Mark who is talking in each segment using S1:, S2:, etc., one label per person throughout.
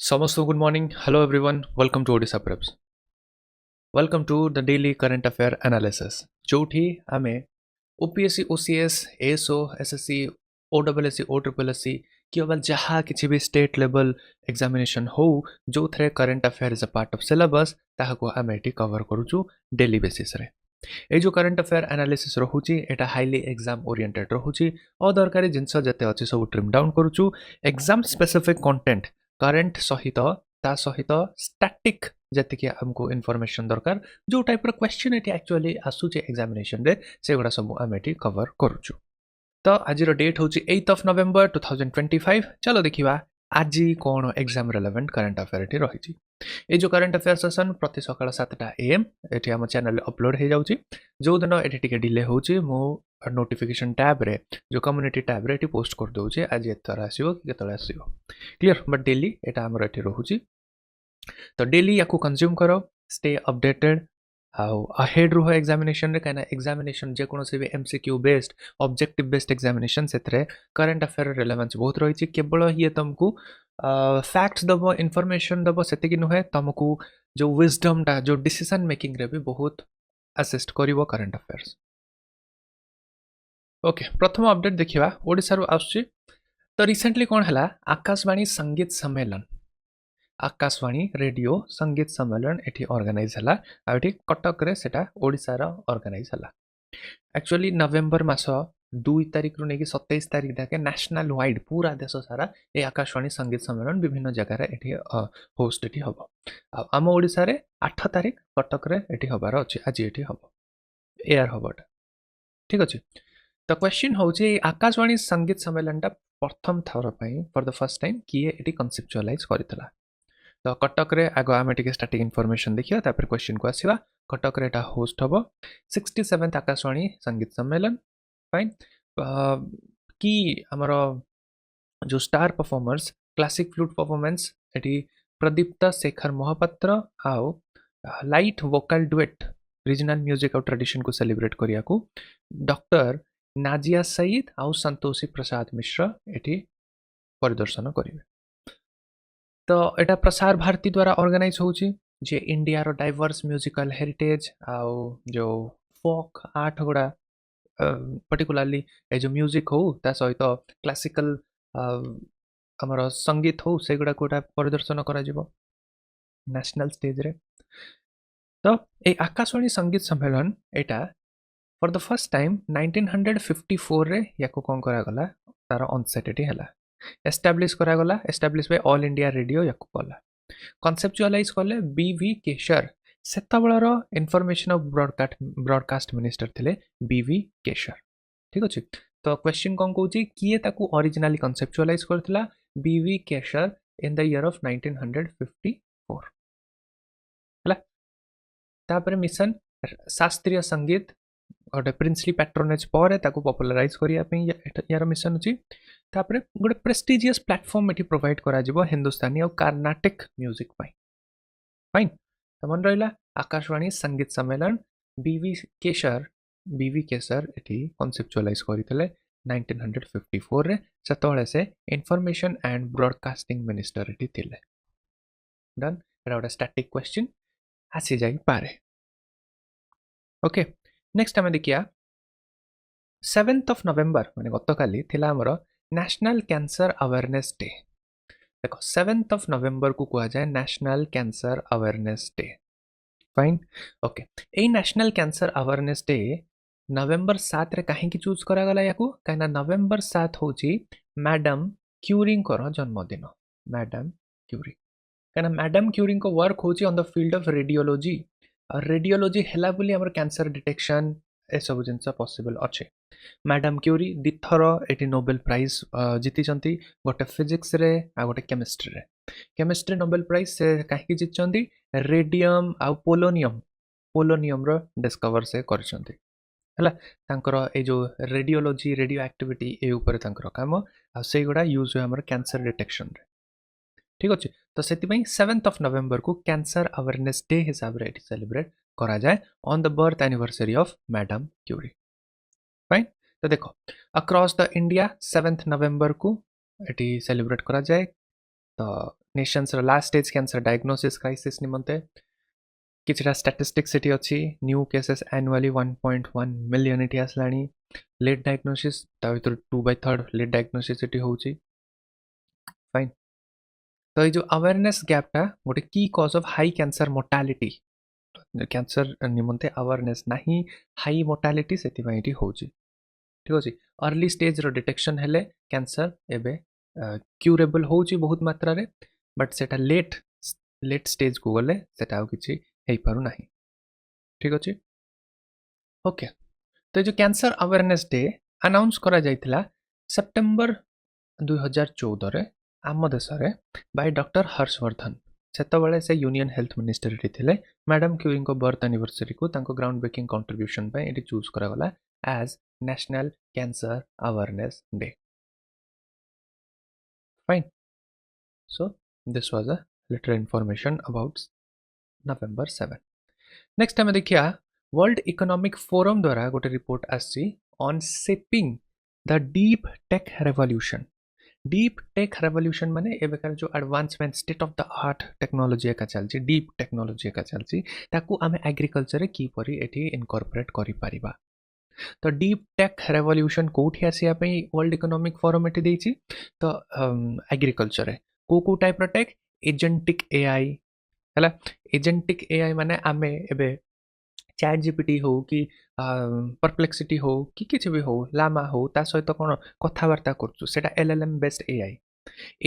S1: Samastu, good morning. Hello everyone. Welcome to Odisha Preps. Welcome to the daily current affair analysis. जोठी आमे OPSC, OCS, ASO, SSC, OSSC, OSSC केवल जहाँ किसी भी state level examination हो जो थे current affair is a part of syllabus ताहाको आमे एटी कवर करूछु डेली बेसिस रे ए जो करंट अफेयर एनालिसिस रहुची एटा हाईली एग्जाम ओरिएंटेड रहुची अदरकारी जिनस जते अछि सब ट्रिम डाउन करूछु एग्जाम स्पेसिफिक कंटेंट करंट सहित ता सहित स्टैटिक जति कि हमको इन्फॉर्मेशन दरकार जो टाइप रो क्वेश्चन एटी एक्चुअली आसुचे एग्जामिनेशन रे सेगुडा सब आमे एटी कवर करूछु तो आज डेट हूँ 8 ऑफ नवेम्बर 2025 चलो देखिए आज कौन एग्जाम रेलेवेंट करंट अफेयर ये रही ये जो करंट अफेयर सेशन प्रति सकाल 7टा AM ये आम चैनल अपलोड हो जाऊँगी जो दिन ये डिले हो नोटिफिकेशन टैब रे जो कम्युनिटी टैब रे पोस्ट कर दूचे आज एथर आसो कि आसो क्लियर बट डेली यहाँ आमर ये रोचे तो डेली या कंज्यूम करो स्टे अपडेटेड हाउ अहेड रुह एग्जामिनेशन रे कहीं एग्जामिनेशन जेकोसी भी MCQ based objective based examination से करंट अफेयर रिलेवेंस बहुत रही केवल ये तुमको फैक्ट्स दब इनफॉरमेशन दब से नुहे तुमको जो विजडम टा जो डिसीजन मेकिंग रे भी बहुत असिस्ट करिवो करंट अफेयर्स ओके प्रथम अपडेट देखिबा ओडिसा रु आसुची तो रिसेंटली कौन है आकाशवाणी संगीत सम्मेलन आकाशवाणी रेडियो संगीत सम्मेलन एठी ऑर्गेनाइज हला आ एठी कटक रे सेटा ओडिसा रा ऑर्गेनाइज हला एक्चुअली नवेम्बर मास 2 तारिख रु नेकी 27 तारिख जाके नेशनल वाइड पूरा देश सारा ए आकाशवाणी संगीत सम्मेलन विभिन्न जगह रे एठी होस्ट एठी हबो आम ओडिसा रे 8 तारिख कटक रे एठी हबार अछि आज एठी हबो एयर हबोटा ठीक अछि तो क्वेश्चन होची आकाशवाणी संगीत सम्मेलन टा प्रथम थर पई फॉर द फर्स्ट टाइम किए एठी कन्सेप्चुअलाइज करथिला तो कटक रे आगो आमे टिके स्टैटिक इन्फॉर्मेशन देखियो तापर क्वेश्चन को आसीबा कटक रे एटा होस्ट हबो 67th आकाशवाणी संगीत सम्मेलन फाइन की हमरो जो star performers classic flute performance eighty प्रदीप्त शेखर महापात्र आओ light vocal duet regional music और ट्रेडिशन को सेलिब्रेट करिया को डॉक्टर नाजिया सईद आउ संतोषी प्रसाद मिश्र एटी परिदर्शन करिवे तो एटा प्रसार भारती द्वारा ऑर्गेनाइज होची जे इंडिया रो डाइवर्स म्यूजिकल हेरिटेज आउ जो फोक आर्ट गुड़ा पर्टिकुलरली ए जो म्यूजिक हो ता सहित क्लासिकल हमर संगीत हो से गुड़ा कोटा परिदर्शन करा जिवो नेशनल स्टेज रे तो ए आकाशवाणी संगीत सम्मेलन एटा फॉर द फर्स्ट टाइम 1954 रे याको कोन करा गला तार ऑनसेट एटी हला एस्टाब्लिश करा गला establish by All India Radio याको कला कन्सेप्चुअलाइज कले BV केशर सेतबेलर इन्फॉर्मेशन ऑफ ब्रॉडकास्ट मिनिस्टर थिले BV केशर ठीक अछि तो क्वेश्चन कोन कहूची किए ताकू ओरिजिनली कन्सेप्चुअलाइज करथिला BV Keskar in the year of 1954 हला तापर मिशन शास्त्रीय संगीत गोटे प्रिंसली पैट्रोनेज पर ताकू पॉपुलराइज करिया पे यार मिशन अछि तापर गोटे प्रेस्टिजियस प्लेटफॉर्म एठी प्रोवाइड करा जिवो हिंदुस्तानी और कर्नाटिक म्यूजिक पाई फाइन तो मन रहिला आकाशवाणी संगीत सम्मेलन BV केसर एठी कॉन्सेप्चुअलाइज करितले 1954 रे सेतोळे से इंफॉर्मेशन एंड ब्रॉडकास्टिंग मिनिस्टर एठी थिले डन एटा गोटे स्टैटिक क्वेश्चन आसी जाई पारे ओके नेक्स्ट आम देखिया 7th ऑफ नवेम्बर माने गतकाली थिला हमर नेशनल कैंसर अवेयरनेस डे देखो 7th ऑफ नवेम्बर को कहा जाए national cancer awareness day fine okay ए national cancer awareness day November 7 रे काहे की चूज करा गला याकू काइना नवेम्बर 7 होची मैडम क्यूरिंग कर जन्मदिन मैडम क्यूरी काइना मैडम क्यूरिंग को वर्क होची on the field of radiology और रेडियोलॉजी हैला बोली हमर कैंसर डिटेक्शन ए सब जिनस पॉसिबल अच्छे मैडम क्यूरी दिथर एटी नोबेल प्राइज जीति गोटे फिजिक्स रे आ गोटे केमिस्ट्री नोबेल प्राइज से कहीं जीति रेडियम आ पोलोनियम रो डिस्कवर से करछंती हला तांकर ए जो रेडियोलॉजी रेडियो एक्टिविटी ए ऊपर तांकर काम आ से गुडा यूज होय हमर कैंसर डिटेक्शन रे ठीक अच्छे तो से 7th ऑफ नवेम्बर को कैंसर अवेयरनेस डे हिसाब रे सेलिब्रेट करा जाए on the birth anniversary of madam Curie fine तो देखो अक्रॉस द इंडिया 7th नवेम्बर को एटी सेलिब्रेट करा जाए तो nation's last stage cancer diagnosis crisis निमंते किछटा स्टैटिस्टिक्स एटी अछि न्यू केसेस एनुअली 1.1 मिलियन एटी आसलाणी लेट डायग्नोसिस ता भीतर 2/3 लेट डायग्नोसिस एटी होउची फाइन तो ये जो अवेयरनेस गैपटा गोटे की cause of high cancer mortality cancer निमंते अवेयरनेस नाही हाई मोर्टालिटी सेति एटी होउची ठीक अछि अर्ली स्टेज रो डिटेक्शन हेले कैंसर एबे क्यूरेबल होउची बहुत मात्रा रे बट सेटा लेट स्टेज को गले सेटा आ किछि हेई पारु नाही ठीक अछि ओके तो ये जो कैंसर अवेयरनेस डे अनाउंस करा जाइथिला सेप्टेम्बर 2014 रे आम देश रे बाय डॉक्टर हर्षवर्धन सेतबेले से यूनियन हेल्थ मिनिस्टर थे मैडम क्यूरी को बर्थ एनिवर्सरी को ग्राउंड ब्रेकिंग कंट्रीब्यूशन पे चूज करागला as national cancer awareness day fine so this was a little information about November 7 next आम देखिया वर्ल्ड इकोनॉमिक फोरम द्वारा गोटे रिपोर्ट आसी on shaping the deep tech revolution deep tech revolution माने एबेकार जो advancement state of the art technology एका चलची डीप टेक्नोलॉजी एका चलची ताकू आमे एग्रीकल्चर रे की परी एठी इनकॉर्पोरेट करि परिबा तो डीप टेक रेवोल्यूशन कोठी आसिया पई वर्ल्ड इकोनॉमिक फोरम एठी देछि तो एग्रीकल्चर रे को टाइप रो टेक एजेंटिक एआई हला एजेंटिक एआई माने आमे एबे चैट जीपीटी हो कि परप्लेक्सिटी हो कि किसी भी हो लामा हो ता सहित कौन कथबार्ता करछु सेटा LLM based AI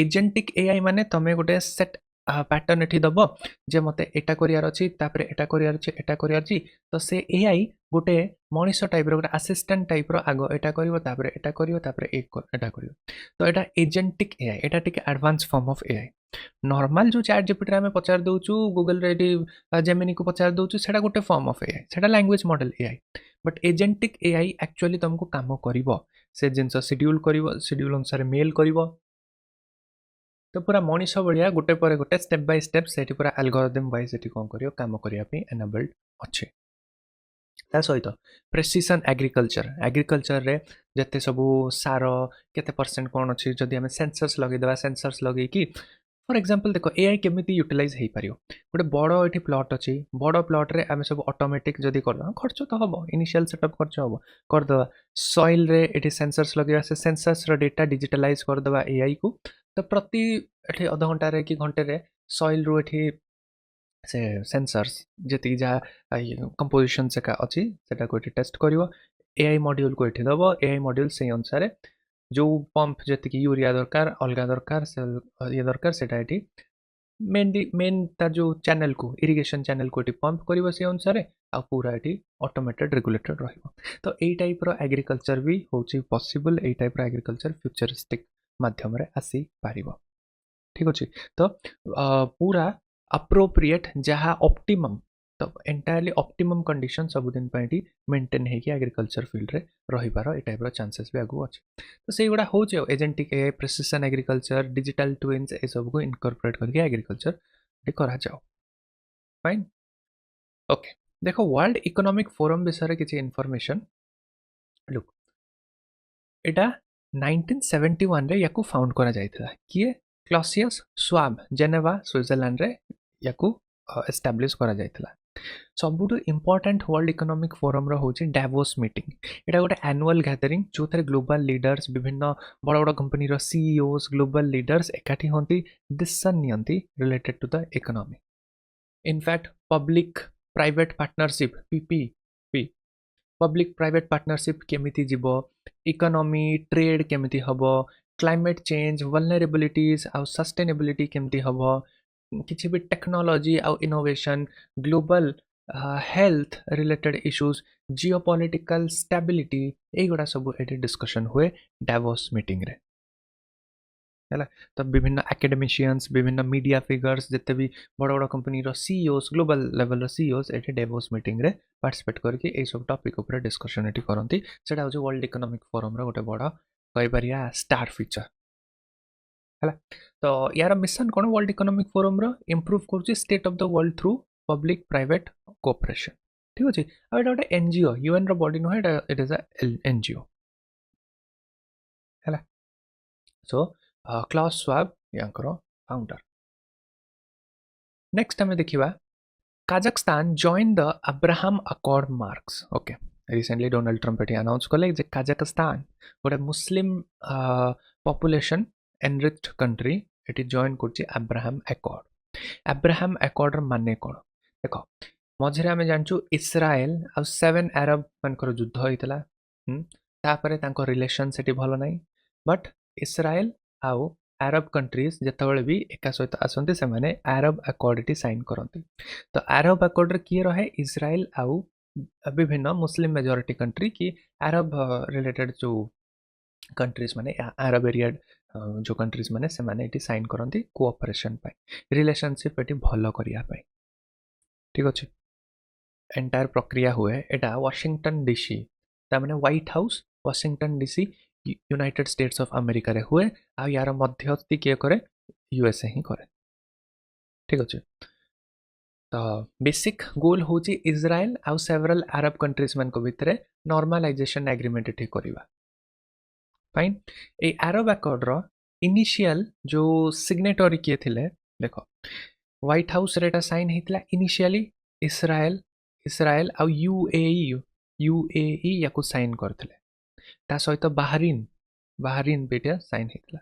S1: agentic AI माने तमे गोटे सेट पैटर्न एठी दबो जे मते एटा करियार अछि तापरे एटा करियार अछि एटा करियार अछि तो से एआई गोटे मनीष टाइप रो गोटे असिस्टेंट टाइप रो आगो एटा करिवो तापरे एटा करिवो तापरे एटा करिवो तो एटा एजेंटिक एआई एटा टिके advance form of AI normal जो चैट जीपीटी रे हमें पचार दउछु गूगल रे जेमिनी को पचार दउछु सेटा गोटे फॉर्म ऑफ एआई सेटा language model AI but agentic AI actually तुमको काम करिवो से जिनस शेड्यूल करिवो शेड्यूल अनुसार मेल करिवो तो पूरा मनीष भाया गोटे पर गोटे स्टेप बाय स्टेप से पूरा एल्गोरिथम वाइज से कौन कर काम करने एनेबल्ड अच्छे ता सहित प्रेसिशन एग्रीकल्चर रे जते सबू सार केते परसेंट कौन अच्छी जदि आम सेंसर्स लगेदेवा सेंसर्स लगे कि फॉर एग्जांपल देखो एआई केमिति यूटिलाइज हो पार गोटे बड़ ये प्लॉट अच्छी बड़ प्लॉट रे आम सब ऑटोमेटिक जदि कर खर्च तो हम इनिशियल सेटअप खर्च हम करदे सॉइल रे एटी सेंसर्स लगे से सेंसर्स रो डेटा डिजिटलाइज करदे एआई को तो प्रति एठी अध घंटा कि घंटे रे सॉइल रू एठी से सेंसर्स जी जहाँ कंपोजिशन से अच्छी सेटा को टेस्ट करिवो एआई मॉड्यूल को एठी दबो एआई मॉड्यूल से अनुसार जो पंप जी यूरिया दरकार अलग दरकार से ये दरकार सेटा एठी मेन तार जो चैनल को इरिगेशन चैनल को पंप करिवो से अनुसार आ पूरा एठी ऑटोमेटेड रेगुलेटेड रहिवो तो एई टाइप रो एग्रीकल्चर भी होची पॉसिबल एई टाइप रो एग्रीकल्चर फ्यूचरिस्टिक माध्यम रे आसी पारिबो ठीक अछि तो पूरा अप्रोप्रिएट जहाँ ऑप्टिमम तो एंटायरली ऑप्टिमम कंडीशन सब दिन पे मेंटेन है कि एग्रीकल्चर फील्ड रे रही पार ए टाइप चांसेस भी आगु अच्छे तो से गुड़ा हो एजेंटिक ए प्रेसिशन एग्रीकल्चर डिजिटल ट्विन्स ए सब को इनकॉर्पोरेट करके एग्रीकल्चर करा जाओ फाइन ओके देखो वर्ल्ड इकोनॉमिक फोरम विषय किसी इनफॉरमेशन लुक एटा 1971 रे याकू फाउंड करा जायथिला किए क्लॉसियस स्वाब जेनेवा स्विट्जरलैंड रे याकू एस्टाब्लिश करा जायथिला सबुठु इंपोर्टेंट वर्ल्ड इकोनॉमिक फोरम रो होची डावोस मीटिंग एटा गोटे एनुअल गैदरिंग जो थरे ग्लोबल लीडर्स विभिन्न बड़ बड़ कंपनी रो सीईओस ग्लोबल लीडर्स एकाठी होंती डिसीजन नियंती related to the economy in fact public private partnership PPP public private partnership केमिति जीवो इकोनॉमी ट्रेड केमिति हबो क्लाइमेट चेंज वल्नरेबिलिटीज आउ सस्टेनेबिलिटी केमिति हबो किछि भी टेक्नोलॉजी आउ innovation global health related issues geopolitical stability एगुड़ा सब एटी डिस्कशन हुए डावोस मीटिंग रे है तो विभिन्न एकेडमिशियंस विभिन्न मीडिया फिगर्स जिते भी बड़ बड़ company CEOs global level CEOs ये डावोस मीटिंग रे पार्टिसिपेट करके ये सब टॉपिक ऊपर डिस्कशन ये करती से वर्ल्ड इकोनॉमिक फोरम रो गोटे बड़ कहीपर स्टार फीचर है तो यार मिशन कौन वर्ल्ड इकोनॉमिक फोरम रो इम्प्रूव कर state of the world through public private cooperation ठीक अच्छे आ गोटे एनजीओ यूएन रो बॉडी नुहे इट इज अ एनजीओ है सो क्लॉस स्वाब यांकर फाउंडर। नेक्स्ट आम देखा Kazakhstan join the Abraham Accord marks. Okay, recently Donald Trump ये अनाउंस कले जे काजाखस्तान गोटे मुस्लिम पॉपुलेशन एनरिच्ड कंट्री ये जॉइन कर अब्राहम अकॉर्ड। अब्राहम अकॉर्ड माने कौन देख, मझे आम जानचु इस्राएल आ 7 अरब मानकर युद्ध होता तापर तांको रिलेशन से भल ना, बट इस्राएल आउ अरब कंट्रीज जितेबाला भी एका सहित आसती से अरब अकॉर्ड साइन करती। तो अरब अकॉर्ड किए रहे इस्राएल आउ विभिन्न मुस्लिम मेजोरिटी कंट्री की अरब रिलेटेड जो कंट्रीज माने अरब एरिया जो कंट्रीज माने से माने इटी साइन करती कोऑपरेशन रिलेशनशिप ये भल करने। ठीक अच्छे, एंटायर प्रक्रिया हुए एटा वाशिंगटन डीसी ताने white house Washington DC United states of America रे हुए आ यार मध्यस्थी किए करे यूएसए ही करे। ठीक अच्छे, तो बेसिक गोल हूँ इज्राएल आउ सेवरल अरब कंट्रीज मान भितर नॉर्मलाइजेशन एग्रीमेंट ठीक करवा। फाइन, ए अरब अकॉर्ड रो इनिशियल जो सिग्नेटरी किए थे देख, व्हाइट हाउस रे साइन होता इनिशियली इस्राएल इस्राएल आउ यूएई या साइन करते सहित बाहरीन बाहरीन भी साइन होता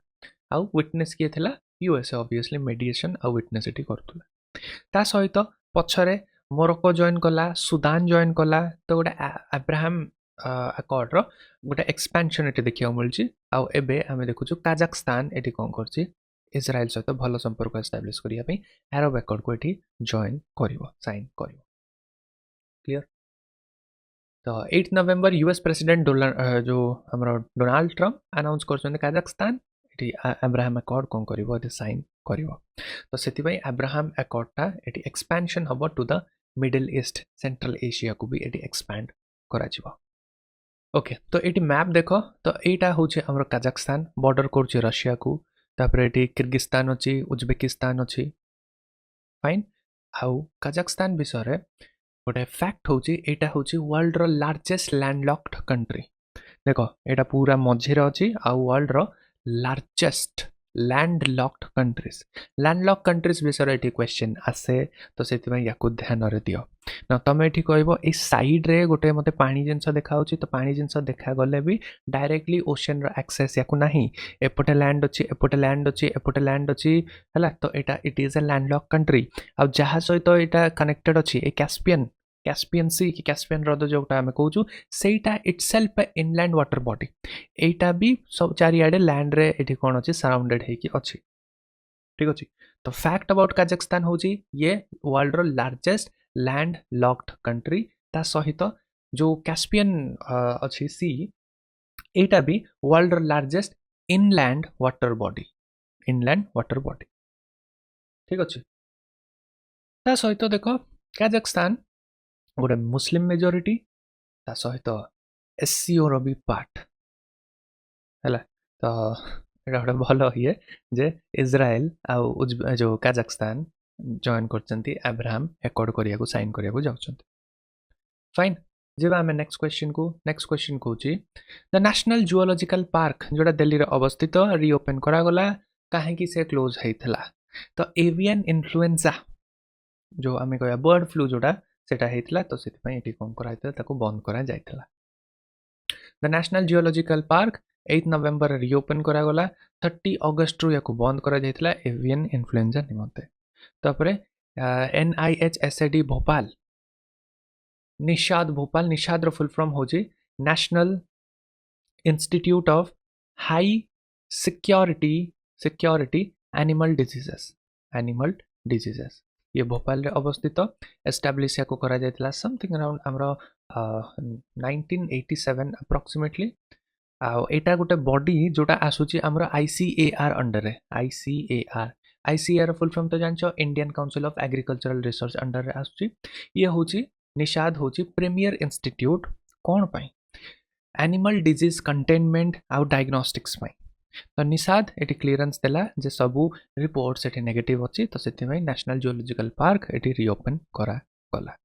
S1: आउ विटनेस किए थिला यूएसए ऑब्वियसली मेडिएशन आउ विटनेस ये करूला। सहित पछरे मोरक्को जॉइन कला, सुदान जॉइन कला। तो गोटे अब्राहम अकॉर्ड रो गोटे एक्सपेंशन ये देखा मिलूँ। आउ एबे आमे देखुछु काजाखस्तान ये कौन कर इस्राएल सहित भल संपर्क एस्टाब्लिश करने अरब अकॉर्ड को ये जॉइन कर साइन कर। क्लियर। तो 8 नवेम्बर यूएस प्रेसिडेंट जो हमारा डोनाल्ड ट्रम्प अनाउंस कर काजाखस्तान ये अब्राहम अकॉर्ड कौन कर साइन कर। तो से अब्राहम अकॉर्डटा ये एक्सपेंशन हम to the Middle East Central Asia को भी ये एक्सपैंड करा। ओके, तो ये मैप देख, तो यहाँ हूँ आम काजाखस्तान बॉर्डर कर रशिया को, तापर ये किर्गिस्तान अच्छी उज्बेकिस्तान अच्छी। फाइन, आउ काजाखस्तान विषय गोटे फैक्ट हूँ यहाँ हूँ वर्ल्ड रो लार्जेस्ट लैंडलॉक्ड कंट्री। देख, यहाँ पूरा मझे अच्छी आउ वर्ल्ड रो largest landlocked countries. Landlock countries विषय ये क्वेश्चन आसे, तो से या ध्यान दियो ना। तुम ये कह साइड रे गोटे मत पानी जिनस देखा, तो पानी जिनस देखा गले भी डायरेक्टली ओशन एक्सेस या ना, एपटे लैंड अच्छी एपटे लैंड अच्छी एपटे लैंड अच्छी है। तो यहाँ it is a landlock country आ जहाँ सहित यहाँ कनेक्टेड अच्छी कैस्पियन कैस्पियन सी कि कैस्पियन हृद जोटा आम कहूँ सेटा इटसेल्फ इनलैंड वाटर बॉडी। एटा भी सब चारिआडे लैंड रे ये कौन अच्छी सराउंडेड होची। ठीक अच्छे, तो फैक्ट अबाउट काजाखस्तान हूँ ये वर्ल्ड रो लार्जेस्ट लैंड लॉक्ड कंट्री। ता सहित जो कैस्पियन अच्छी सी एटा भी वर्ल्ड रो largest inland water body inland water body. ठीक अच्छे, ता सहित देख काजाखस्तान गोटे मुस्लिम मेजोरिटी ता सहित एससीओ रो भी पार्ट है। तो यहाँ गोटे भल ये जे इज्राएल आउ जो काजाखस्तान जॉइन कर अब्राहम अकॉर्ड करने साइन करने जाऊँ। फाइन, जब आम नेक्स्ट क्वेश्चन कौन द नेशनल जूओलॉजिकल पार्क जोड़ा दिल्ली रे अवस्थित रिओपन करागला कहीं से क्लोज होता। तो एवियन इन्फ्लुएंजा जो आम कह बर्ड फ्लू जोड़ा सेटा होता, तो से कौन कराइला बंद करा जाइथिला। The national geological park 8 November reopen करागला। 30 अगस्ट या बंद करा जाइथिला एवियन इन्फ्लुएंजा निमंते। तापर NIHSAD Bhopal NIHSAD Bhopal NIHSAD full form हो national institute of high security animal diseases ये भोपाल रे अवस्थित एस्टाब्लिश या करा जाइथिला समथिंग अराउंड हमरो 1987 अप्रोक्सीमेटली। आटा गोटे बॉडी जोटा आसूची हमरो ICAR अंडर रे ICAR फुल फॉर्म तो जानछ Indian council of agricultural research under रे आसूची। ये होची निषाद होची प्रीमियर इंस्टीट्यूट कौन पाई एनिमल डिजीज कंटेनमेंट आउ डायग्नोस्टिक्स पाई। तो निषाद ये क्लीयरेंस देला जे सबू रिपोर्ट्स ये नेगेटिव अच्छी, तो से नेशनल जियोलॉजिकल पार्क ये रिओपन करा गला।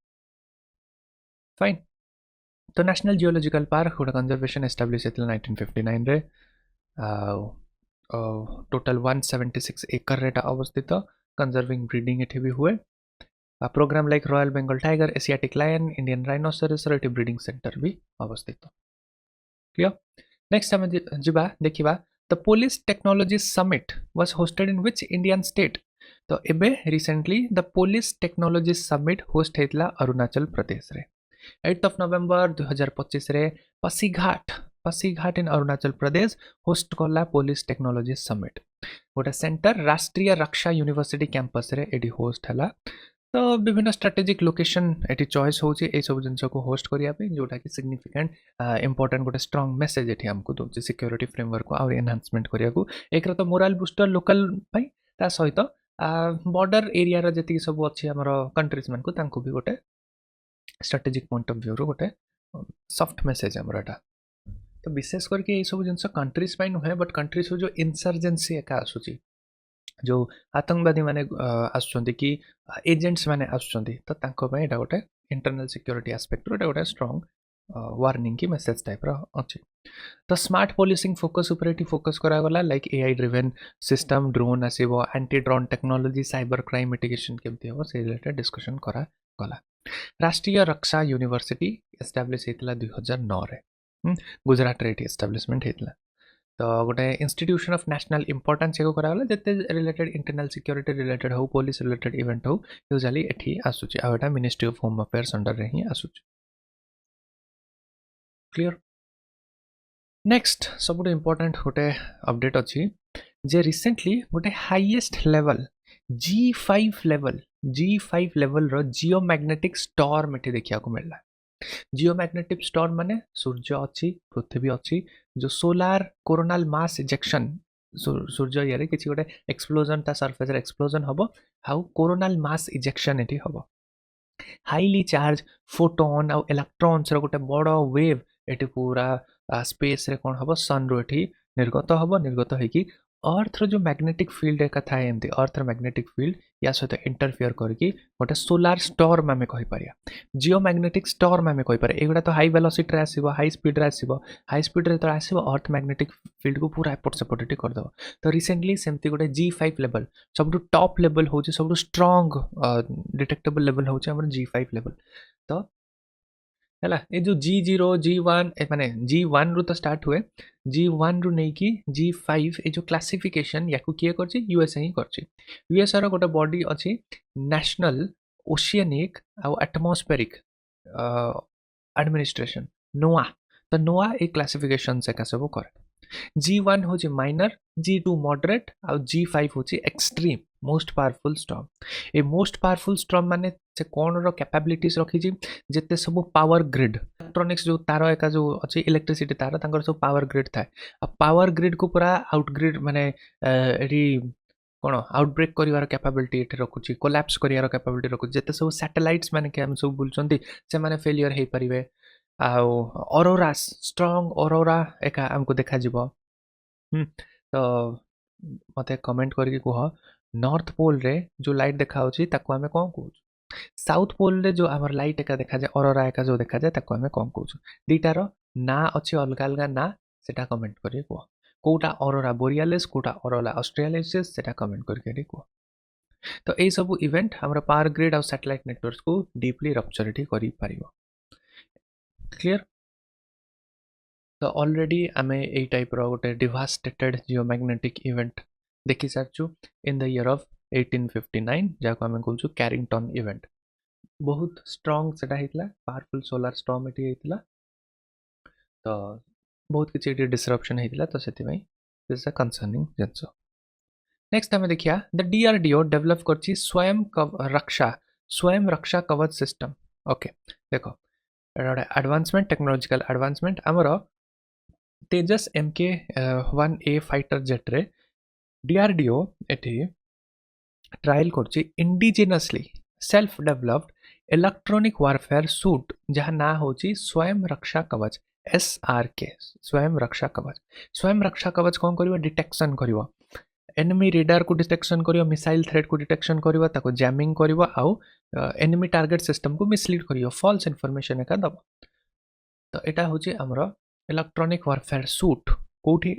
S1: फाइन, तो नेशनल जियोलॉजिकल पार्क गोटे कंजर्वेशन एस्टाब्लिश होता 1959 रे। टोटल 176 एकर रेटा अवस्थित कंजर्विंग ब्रीडिंग एठी भी हुए programme like royal Bengal tiger Asiatic lion Indian rhinoceros एठी ब्रीडिंग सेंटर भी अवस्थित क्लियर नेक्स्ट आम जिबा देखिबा the police technology summit was hosted in which Indian state तो एबे recently the police technology summit host हेतला अरुणाचल प्रदेश रे 8 ऑफ नवंबर 2025 रे पासीघाट इन अरुणाचल प्रदेश होस्ट कला पुलिस टेक्नोलॉजी समिट गोटे centre Rashtriya Raksha university campus रे एडी होस्ट हला तो विभिन्न स्ट्रेटेजिक लोकेशन एटी चॉइस होची ए सब जिनस को होस्ट करिया पे जोटा कि सिग्निफिकेंट इंपोर्टेंट गोटे स्ट्रांग मेसेज एटी हमको दोची सिक्योरिटी फ्रेमवर्क को और एनहांसमेंट करिया को एक तो मोरल बूस्टर लोकल पई ता सहित बॉर्डर एरिया रे जति सब अछि हमर कंट्रीज मन को तांको भी गोटे स्ट्रेटेजिक पॉइंट ऑफ व्यू रो गोटे सॉफ्ट मैसेज हमर एटा तो विशेष करके ए सब जिनस कंट्रीज पई नुहे बट कंट्रीज जो इंसर्जेंसी एका आसुची जो आतंकवादी माने आसुचंती कि एजेंट्स माने आसुचंती तो तांको पई एटा गोटे इंटरनल सिक्योरिटी एस्पेक्ट रो एटा गोटे स्ट्रांग वार्निंग की मेसेज टाइप रो अछि तो स्मार्ट पोलिसिंग फोकस ऊपर एटी फोकस करा गला like AI driven system drone आसीबो anti drone technology cyber crime mitigation केमती हो से रिलेटेड डिस्कशन करा गला राष्ट्रीय रक्षा यूनिवर्सिटी एस्टैब्लिश हेतला 2009 रे गुजरात रे एस्टैब्लिशमेंट हेतला तो गोटे इंस्टीट्यूशन ऑफ नेशनल इंपोर्टेंस एको करागला जते रिलेटेड इंटरनल सिक्योरिटी रिलेटेड हो पुलिस रिलेटेड इवेंट हो यूजुअली एठी आसुची आ एटा ministry of home affairs under रे ही आसुची क्लियर नेक्स्ट सब इंपोर्टेंट गोटे अपडेट अछि जे रिसेंटली गोटे हाईएस्ट लेवल G5 लेवल रो जियोमैग्नेटिक स्टॉर्म एठी देखिया को मिलला जियोमैग्नेटिक स्टॉर्म माने सूर्य अच्छी पृथ्वी अच्छी जो सोलार कोरोनल मास इजेक्शन सूर्य यारे किसी गोटे एक्सप्लोजन ता सरफेस रे एक्सप्लोजन हबो हाउ कोरोनल मास इजेक्शन एठी हबो हाईली चार्ज फोटोन आ इलेक्ट्रॉन्स रो गोटे बड़ वेव एठी पूरा स्पेस रे कोन हबो सन रो एठी निर्गत हेकी अर्थ रो जो मैग्नेटिक फील्ड एक था एमती अर्थ रो मैग्नेटिक फील्ड या सहित इंटरफेयर करके गोटे सोलार स्टॉर्म आमे कहि पारिया जियोमैग्नेटिक स्टॉर्म आमे कहि पारे एगुडा तो हाई वेलोसिटी रे आसीबो हाई स्पीड रे आसीबो हाई स्पीड रे तो आसीबो अर्थ मैग्नेटिक फील्ड को पूरा एपट सेपट कर दबो तो रिसेंटली सेमती गोटे G5 लेवल सबटू टॉप लेवल होची सबटू स्ट्रांग डिटेक्टेबल लेवल होची हमर G5 लेवल तो है ये जो G0 G1 माने G1 रु तो स्टार्ट हुए G1 रु नहीं कि G5 ये जो क्लासिफिकेशन या किए करछि यूएसए ही करछि यूएसए रो गोटे बॉडी अछि नेशनल ओशियानिक आ एटमॉस्फेरिक एडमिनिस्ट्रेशन नोआ तो नोआ ए क्लासिफिकेशन से का सब करे G1 होची माइनर G2 मॉडरेट आ G5 होची extreme most powerful storm a most powerful storm माने से कोन रो कैपेबिलिटीज रखी जी जेते सब पावर ग्रिड इलेक्ट्रॉनिक्स जो तार एका जो अछि इलेक्ट्रिसिटी तार तांकर सब पावर ग्रिड थाए आ पावर ग्रिड को पूरा आउटग्रिड माने एरी कोन आउटब्रेक करिवार कैपेबिलिटी एठी रखुची कोलैप्स करिवार कैपेबिलिटी रखुची जेते सब सैटेलाइट्स माने के हम सब बुलचंती से माने फेलियर हे परिवे आउ ऑरोरा स्ट्रांग ऑरोरा एका हमको देखा जीवो तो मते कमेंट करके कह नॉर्थ पोल रे जो लाइट देखा होची ताको हमें कोन कहू साउथ पोल रे जो हमर लाइट एका देखा जाय ऑरोरा एका जो देखा जाय ताको हमें कोन कहू दीटार ना अछि अलग अलग ना सेटा कमेंट करके कह कोटा ऑरोरा बोरियालिस कोटा ऑरोरा ऑस्ट्रेलियालिस सेटा कमेंट करके कह तो ए सब इवेंट हमरा पावर ग्रिड और सैटेलाइट नेटवर्क्स को डीपली रप्चर करि पारिबो क्लियर तो ऑलरेडी आम ए टाइप रो गोटे डिवास्टेटेड जियोमैग्नेटिक इवेंट देखि सारचु इन द ईयर ऑफ 1859 जाको आम कहूँ कैरिंगटन इवेंट बहुत स्ट्रांग सेटा हेतला पावरफुल सोलार स्टॉर्म एटी हेतला तो बहुत किछि एटी डिसरप्शन हेतला तो सेति में this is a concerning jeans next आम देखिया द डीआरडीओ डेवलप करछि स्वयं रक्षा कवच सिस्टम ओके देखो एडवांसमेंट टेक्नोलॉजिकल एडवांसमेंट आमर तेजस MK-1A फाइटर जेट रे डीआरडीओ एटी ट्रायल करछि indigenously self developed electronic warfare suit जहाँ ना होची स्वयं रक्षा कवच SRK स्वयं रक्षा कवच कौन करिवो डिटेक्शन करिवो एनिमी रेडार को डिटेक्शन करिवो मिसाइल थ्रेट को डिटेक्शन करिवो ताको जैमिंग करिवो आउ एनिमी टारगेट सिस्टम को मिसलीड करिवो फॉल्स इन्फॉर्मेशन एका दबो तो एटा होची हमरो इलेक्ट्रॉनिक वारफेयर सूट कोठी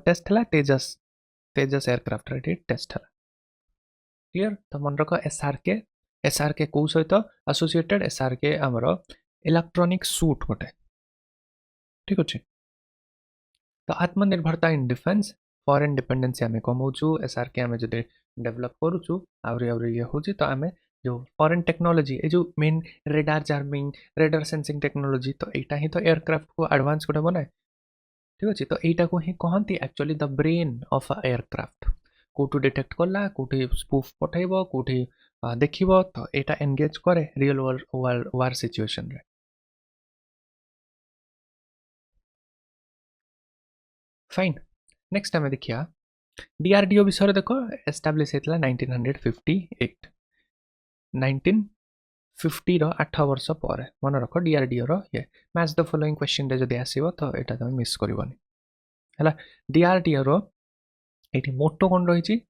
S1: टेस्ट हला तेजस तेजस एयरक्राफ्ट रे टेस्ट है क्लियर तो मन रख एसआरके कौ सहित एसोसिएटेड एसआरके आमर इलेक्ट्रॉनिक सूट गोटे ठीक अच्छे तो आत्मनिर्भरता इन डिफेन्स फॉरेन डिपेंडेंसी आम कमाऊँ एसआरके आम जो डेभलप करुचु आउरी ये हूँ तो आम जो फॉरेन टेक्नोलॉजी ये जो main radar jamming radar sensing technology तो यहाँ ही तो एयरक्राफ्ट को एडवांस गोटे बनाए ठीक अच्छे तो यहाँ को ही कहती actually the brain of a aircraft कौटू डिटेक्ट कला कौटी स्पूफ पठेब कौटी देखिब तो यहाँ एंगेज करे रियल वार सिचुएशन रे फाइन नेक्स्ट आम देखिया डीआरडीओ विषय देख एस्टाब्लीश होता 1958 1950 8 वर्ष पर मन रख डीआरडीओ ये मैच द फॉलोइंग क्वेश्चन रे जदि आसीबो तो एटा तुम मिस करबनी हला डीआरडीओ रो एठी मोटो कोन रहिछि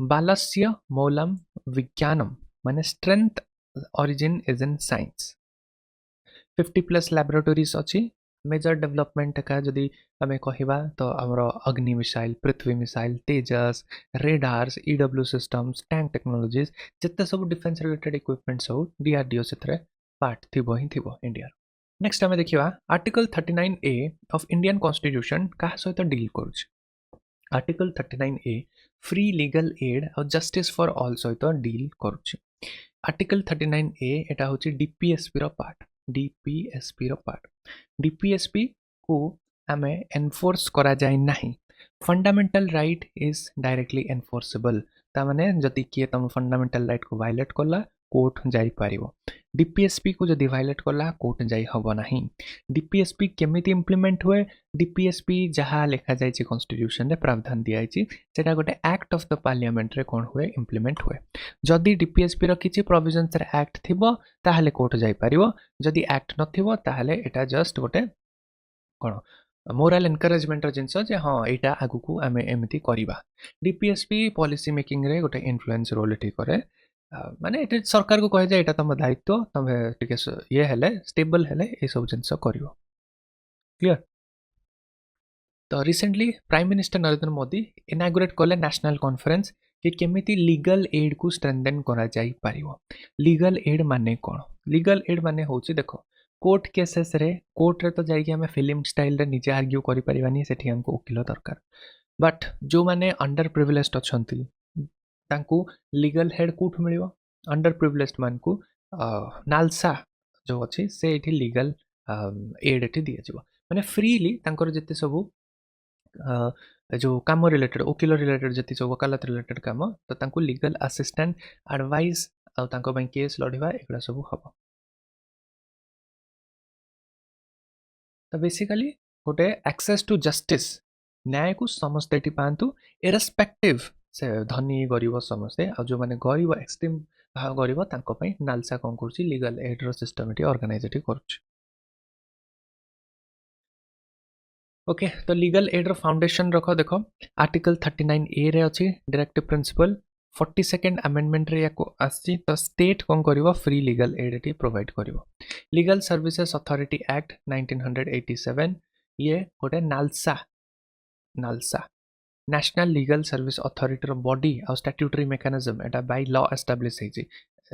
S1: बालस्य मौलम विज्ञानम माने strength origin is in science 50+ laboratories अच्छी मेजर डेवलपमेंट का जदि आम कहवा तो आमर Agni missile Prithvi missile Tejas radars EW systems tank technologies जिते सब डिफेन्स रिलेटेड इक्विपमेंट्स हो डीआरडीओ से पार्ट थी ही थी इंडिया नेक्स्ट आम देखा article 39A of Indian constitution क्या सहित डील कर article 39A free legal aid और जस्टिस फॉर ऑल सहित डील कर आर्टिकल 39A एटा हूँ डीपीएसपी रो पार्ट डीपीएसपी रो पार्ट डीपीएसपी को आम एनफोर्स करा जाए नहीं fundamental right is directly enforceable तामाने जदि किए तुम फंडामेंटल राइट को वायलेट कला कोर्ट जाई पारिबो डीपीएसपी को जदि वायलेट कला कोर्ट जाई हबो नहीं डीपीएसपी केमिति इंप्लीमेंट हुए डीपीएसपी जहाँ लिखा जाइए कॉन्स्टिट्यूशन रे प्रावधान दिया सेटा गोटे एक्ट ऑफ द पार्लियामेंट रे कौन हुए इंप्लीमेंट हुए जदि डीपीएसपी रो किछि प्रोविजन्स रे एक्ट थिबो ताहले कोर्ट जाई पारिबो जदि एक्ट नथिबो ताहले एटा जस्ट गोटे कौन मोराल एनकरेजमेंट जिनस जे हाँ यहाँ आगू आम एमती करवा डीपीएसपी पॉलिसी मेकिंग रे गोटे इन्फ्लुएंस रोल ये करे माने ये सरकार को कहे जाए तुम दायित्व तुम टे ये हेले स्टेबल हेले ये सब जिनस कर क्लियर तो recently prime minister Narendra Modi inaugurate कले नेशनल कॉन्फ्रेंस कि केमिति लीगल एड को स्ट्रेंथन करा जाई पारिबो लीगल एड माने कौन लीगल एड माने होची देखो कोर्ट केसेस रे कोर्ट रे तो जाइए आम फिल्म स्टाइल रे निजे आर्ग्यू करि परिबानी सेठी हमको वकील दरकार बट जो माने अंडर प्रिविलेज्ड अछंती तांकू लीगल हेड कोठ मिलिबो अंडर प्रिविलेज्ड मान को नालसा जो अछि से एठी लीगल एड एठी दिया जिवो माने फ्रीली तांकर जते सब जो काम रिलेटेड वकील रिलेटेड जति सब वकालत रिलेटेड काम तो तांकू लीगल असिस्टेंट एडवाइस आ तांको ପାଇଁ केस लढिबा एगुडा सब हबो तो बेसिकली गोटे एक्सेस टू जस्टिस न्याय को समस्ते ये पातु इरेस्पेक्टिव से धनी गरीब समस्ते आ जो मैंने गरीब एक्सट्रीम गरीब नालसा कौन कर लीगल एड सिस्टम ये ऑर्गेनाइज कर ओके तो लीगल एड रो फाउंडेशन रख देख आर्टिकल 39A रे अच्छी डायरेक्टिव प्रिंसिपल 42nd अमेंडमेंट रे याको आसी तो स्टेट कौन करिवो फ्री लीगल एड एटी प्रोवाइड करिवो लीगल सर्विसेज अथॉरिटी एक्ट 1987 ये गोटे NALSA NALSA national legal service authority रो बॉडी और स्टैट्यूटरी मेकानिज्म एटा बाय लॉ एस्टैब्लिश होइछि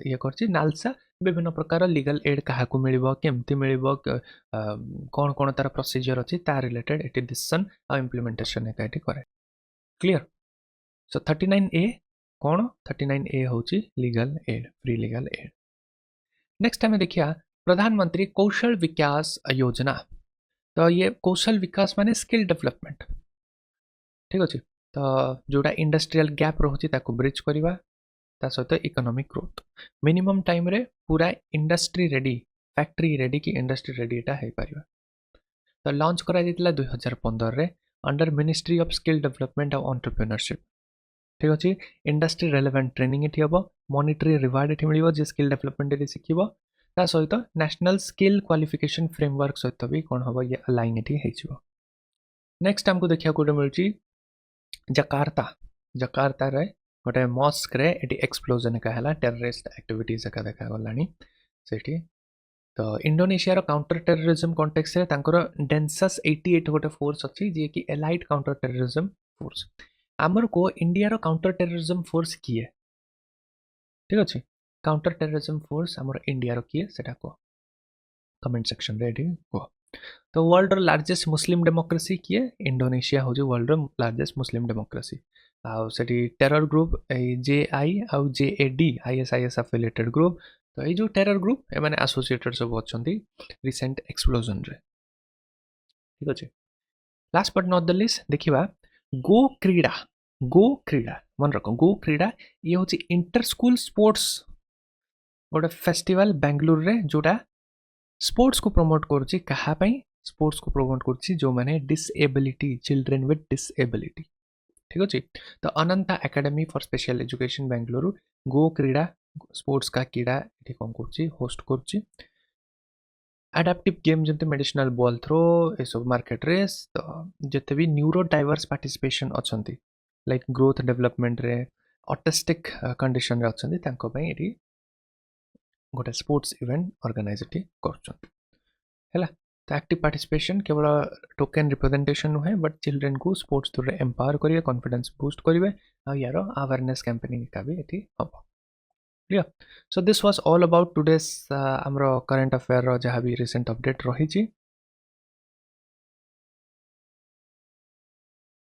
S1: ये करछि नालसा विभिन्न प्रकार लीगल एड क्या मिल केमती मिल कौन कौन तार प्रोसीजर अच्छी तार रिलेटेड ये डिसीजन आ इम्प्लीमेंटेशन ये करे क्लियर सो 39A कौन 39A हूँ legal ad free legal add next आम देखिए प्रधानमंत्री कौशल विकास योजना तो ये कौशल विकास माने स्किल डेवलपमेंट ठीक अच्छे तो जोटा इंडस्ट्रियल गैप रोचे ब्रिज करवा ता सहित इकोनॉमिक ग्रोथ मिनिमम टाइम रे पूरा इंडस्ट्री रेडी फैक्ट्री रेडी कि इंडस्ट्री रेडी एटा है पारिबा तो लॉन्च करा जाइतला 2015 रे under ministry of skill development और एंटरप्रेन्योरशिप ठीक अच्छे इंडस्ट्री रेलेवेंट ट्रेनिंग ये हम मॉनिटरी रिवार्ड ये मिल जो स्किल डेवलपमेंट ये शिखब ता सहित नेशनल स्किल क्वालिफिकेशन फ्रेमवर्क सहित भी कौन हम ये अलाइन ये नेक्स्ट आमको देखा गोटे मिलूँ जकार्ता जकार्ता रे गोटे मस्क रे एटी एक्सप्लोजन का है टेररिस्ट एक्टिविटीज का देखा गलानी सेठी तो इंडोनेशिया काउंटर टेररिज्म कॉन्टेक्स्ट रे तांकर डेंसस 88 गोटे फोर्स अच्छी जी कि एलाइट काउंटर टेररिज्म फोर्स आमर को इंडिया रो काउंटर टेररिज्म फोर्स किए ठीक अच्छे काउंटर टेररिज्म फोर्स आमर इंडिया रो किए सेटा को कमेंट सेक्शन रे को तो वर्ल्ड रो लार्जेस्ट मुस्लिम डेमोक्रेसी किए इंडोनेशिया हो वर्ल्ड रो लार्जेस्ट मुस्लिम डेमोक्रेसी आउ सेठी टेरर ग्रुप जेआई आउ जेएडी आईएसआईएस एफिलिएटेड ग्रुप तो ये जो टेरर ग्रुप ए माने एसोसिएटेड सब अच्छंती रिसेंट एक्सप्लोजन रे ठीक अच्छे last but not the list देखिबा गो क्रीड़ा मन रख गो क्रीड़ा ये हूँ इंटर स्कूल स्पोर्ट्स गोटे फेस्टिवल बेंगलुरु रे जोटा स्पोर्ट्स को प्रमोट करुच्ची कहा स्पोर्ट्स को प्रमोट करुच्ची जो माने डिसेबिलिटी चिल्ड्रेन विथ डिसेबिलिटी ठीक अच्छे तो Ananta academy for special education Bengaluru गो क्रीड़ा स्पोर्ट्स का क्रीड़ा ये कौन कर होस्ट कर एडाप्टिव गेम जमते मेडिसिनल बॉल थ्रो ये सब मार्केट रेस तो जिते भी न्यूरो डाइवर्स पार्टिसिपेशन अच्छी लाइक ग्रोथ डेवलपमेंट रे ऑटिस्टिक कंडीशन रे अच्छी तांको पई एटी गोटे स्पोर्ट्स इवेंट ऑर्गेनाइज एटी करछन तो एक्टिव पार्टिसिपेशन केवल टोकन रिप्रेजेंटेशन नुहे बट चिल्ड्रेन को स्पोर्ट्स थ्रू एम्पावर करिवे कॉन्फिडेंस बूस्ट करिवे आ यार अवेयरनेस कैंपेनिंग का भी एटी हबो clear so this was all about today's हमरो करंट अफेयर रो जहाँ भी रिसेंट अपडेट रही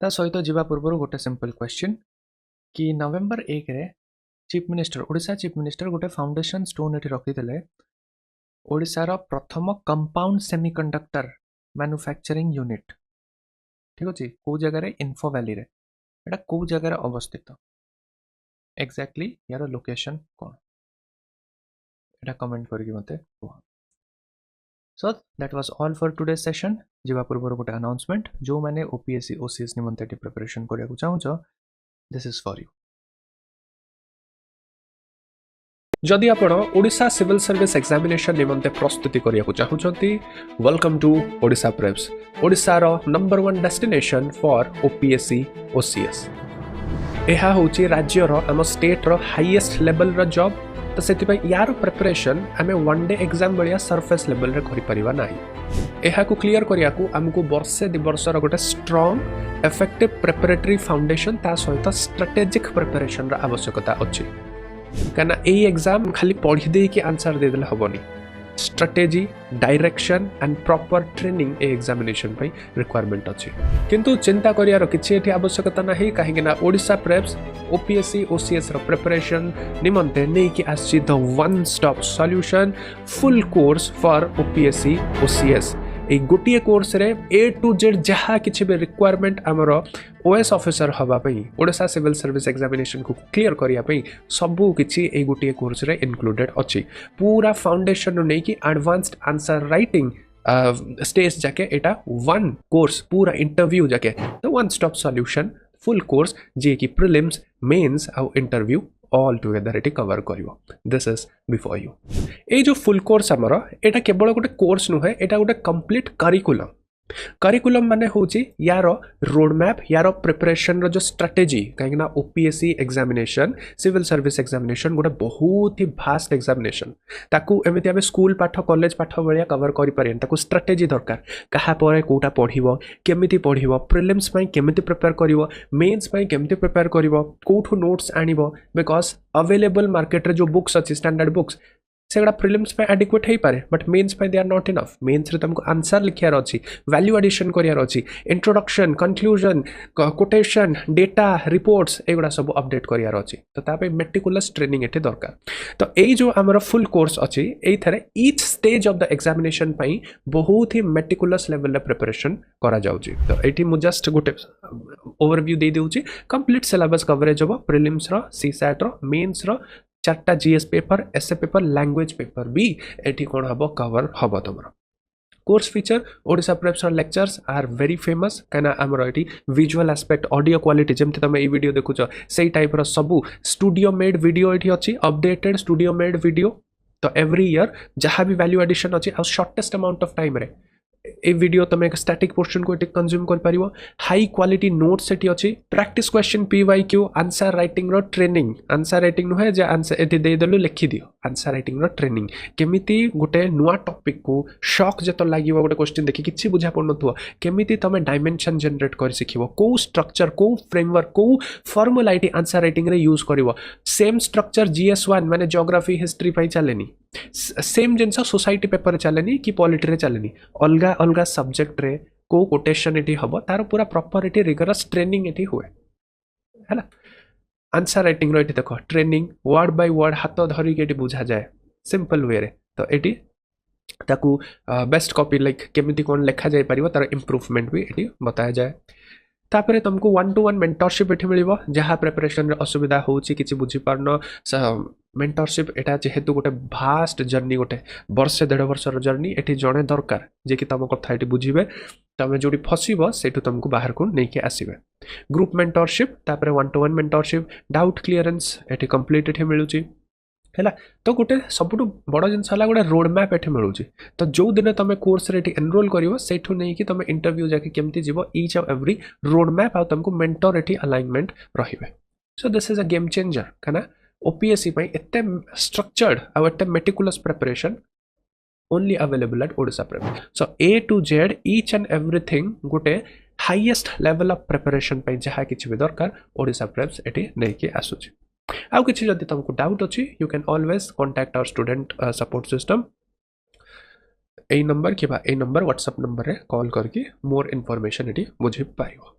S1: ता सहित जीवा पूर्व गोटे सिंपल क्वेश्चन कि नवेम्बर 1 रे chief minister Odisha chief minister गोटे फाउंडेशन स्टोन एटी रखिथिले ओडिशार प्रथम कंपाउंड सेमीकंडक्टर मैन्युफैक्चरिंग यूनिट ठीक अच्छे कौ जगह इन्फो वैली रे एटा कौ जगह अवस्थित एक्जाक्टली यार लोकेशन कौन एटा कमेंट करके मते कह so that was all for today session जीवा पूर्व गोटे अनाउंसमेंट जो माने ओपीएससी ओसीएस निमंते प्रिपरेशन करिया चाहूछ दिस इज फॉर यू जदि आपण ओडिशा सिविल सर्विस एग्जामिनेशन निमंते प्रस्तुति करिया चाहूछंती welcome to Odisha preps Odisha रो number 1 destination for OPSC OCS यह हूँ राज्यर आम स्टेट रो हाईएस्ट लेवल रो जॉब तो से यार प्रिपरेशन आम वन डे एग्जाम भाया सरफेस लेवल रे करि परिबा नाही यह को क्लियर करिया को हमको वर्षे दि वर्षर गोटे स्ट्रांग इफेक्टिव प्रिपरेटरी फाउंडेशन ता सहित स्ट्रेटेजिक प्रिपरेशन रो आवश्यकता अछि कना एई एग्जाम खाली पढ़ी दे कि आंसर दे देले हबनी strategy direction and proper training ए एग्जामिनेशन पे रिक्वायरमेंट अच्छी किंतु चिंता करियार किछि एठी आवश्यकता नाही काहेकि ना ओडिशा प्रेप्स ओपीएससी ओसीएस रो प्रिपरेशन निमंते नै कि आछि the one stop solution full course for OPSC OCS ए गोटिए कोर्स रे ए टू जेड जहाँ किछि भी रिक्वायरमेंट आमर ओएस ऑफिसर हवा पई ओडिशा सिविल सर्विस एग्जामिनेशन को क्लियर करिया पई सबु किछि ए गोटिए कोर्स रे इनक्लूडेड अछि पूरा फाउंडेशन नै कि एडवांस्ड आंसर राइटिंग स्टेज जाके एटा वन कोर्स पूरा इंटरव्यू जाके the one stop solution full course जे कि प्रीलिम्स मेंस आउ इंटरव्यू ऑल टुगेदर एटी कवर करिवो दिस इज बिफोर यू ए जो फुल कोर्स हमर एटा केवल गोटे कोर्स नुहे एटा गोटे कंप्लीट करिकुलम माने होची यार रोड मैप यार प्रिपरेशन रो जो स्ट्रेटेजी कहीं ना OPSC examination civil service examination गोटे बहुत ही भास्ट एग्जामिनेशन ताकू एमिति आबे स्कूल पाठ कॉलेज पाठ भलिया कवर करि परियन ताकू स्ट्रेटेजी दरकार कहा परे कोटा पढिबो केमिति पढिबो प्रीलिम्स पई केमिति प्रिपेयर करिवो मेंस पई केमिति प्रिपेयर करिवो कोठु नोट्स आनिबो बिकॉज अवेलेबल मार्केट रे जो बुक्स अछि स्टैंडर्ड बुक्स सेगुड़ा प्रीलिम्स पे एडिक्वेट हो पारे बट मेन्स पे they are not enough mains रे तुमको आंसर लिखार अच्छी वैल्यू एडिशन करार अच्छी introduction conclusion quotation data reports एगुड़ा सब अपडेट करार अच्छी तो तापे मेटिकुलस ट्रेनिंग एटे दरकार तो यही जो आमर फुल कोर्स अच्छी ये each stage of the examination पई बहुत ही मेटिकुलस लेवल रे प्रिपरेशन करा जाउची तो एठी मु जस्ट गोटे ओवरव्यू दे देउची कंप्लीट सिलेबस कवरेज हो प्रीलिम्स रो सीसैट रो मेन्स रो 4टा GS paper essay paper language paper भी एठी कोन हबो कवर हबो तमरो course feature Odisha preps lectures are very famous कना हमरो एठी विजुअल एस्पेक्ट ऑडियो क्वालिटी जेमते तमे ए वीडियो देखुछ सेही टाइप रो सबु स्टूडियो मेड वीडियो एठी अछि अपडेटेड स्टूडियो मेड वीडियो तो एवरी ईयर जहाँ भी वैल्यू एडिशन अच्छी शॉर्टेस्ट अमाउंट ऑफ टाइम रे ए वीडियो तुम एक स्टैटिक पोर्शन को कंज्यूम कर पारिबो हाई क्वालिटी नोट्स एटी अछि practice question PYQ answer writing रो ट्रेनिंग आंसर राइटिंग नुहे जे आंसर एटी दे देलु लिखि दियो आंसर राइटिंग रो ट्रेनिंग केमिति गुटे नुआ टॉपिक को शॉक जतो लागिवो गुटे क्वेश्चन देखि किछि बुझा पड़नथुवा केमिति तमे डायमेंशन जनरेट कर सिखिबो को स्ट्रक्चर को फ्रेमवर्क को फॉर्मूला एटी आंसर राइटिंग रे यूज करिवो सेम स्ट्रक्चर जीएस1 माने ज्योग्राफी हिस्ट्री पई चलेनी सेम जिनस सोसाइटी पेपर चलेनी कि पॉलिटी रे चलेनी अलगा अलगा सब्जेक्ट रे को कोटेशन एटी हबो तार पूरा proper eighty rigorous training eighty हुए हैला आंसर राइटिंग रो एटी देखो ट्रेनिंग वर्ड बाय वर्ड हाथ धरी के एटी बुझा जाए सिंपल वे रे तो एटी ताकू बेस्ट कॉपी लाइक केमिति कोन लेखा जाय परिबो तार इंप्रूवमेंट भी एटी बताया जाए तापरे तुमको 1-to-1 मेंटरशिप एठी मिलिबो जहा प्रिपरेशन रे असुविधा होउची किछि बुझी पारनो मेंटरशिप एटा जेहेतु गोटे भास्ट जर्नी गोटे वर्ष 1.5 वर्षर जर्नी एठी जणे दरकार जे कि तम कथा एठी बुझिबे तमे जोडी फसिबो सेठु तुमको बाहर को नै के आसीबे ग्रुप मेंटरशिप तापरे 1-to-1 मेंटरशिप डाउट क्लियरेंस एठी कंप्लीट एठी मिलुची हैला तो गोटे सबुठु बड़ जिनस हला गोटे रोड मैप एठी मिलुची तो जो दिन तमे कोर्स रे एठी एनरोल करिवो सेठु नै कि तमे इंटरव्यू जाके केमति जीवो each of every road map आ तुमको मेंटर एठी अलाइनमेंट रहिबे so this is a game changer कना ओपीएससी पई एते स्ट्रक्चर्ड आ एते meticulous preparation only available at Odisha prep so A to Z each and everything गोटे हाईएस्ट लेवल ऑफ प्रिपरेशन पई जहा किछि भी दरकार ओडिशा प्रेप्स एठी नै के आसुची आउ किछि जदि तुमको डाउट अछि you can always contact our student support system ए नंबर के बा ए नंबर व्हाट्सएप नंबर रे कॉल करके मोर इन्फॉर्मेशन एटी बुझि पाइबो।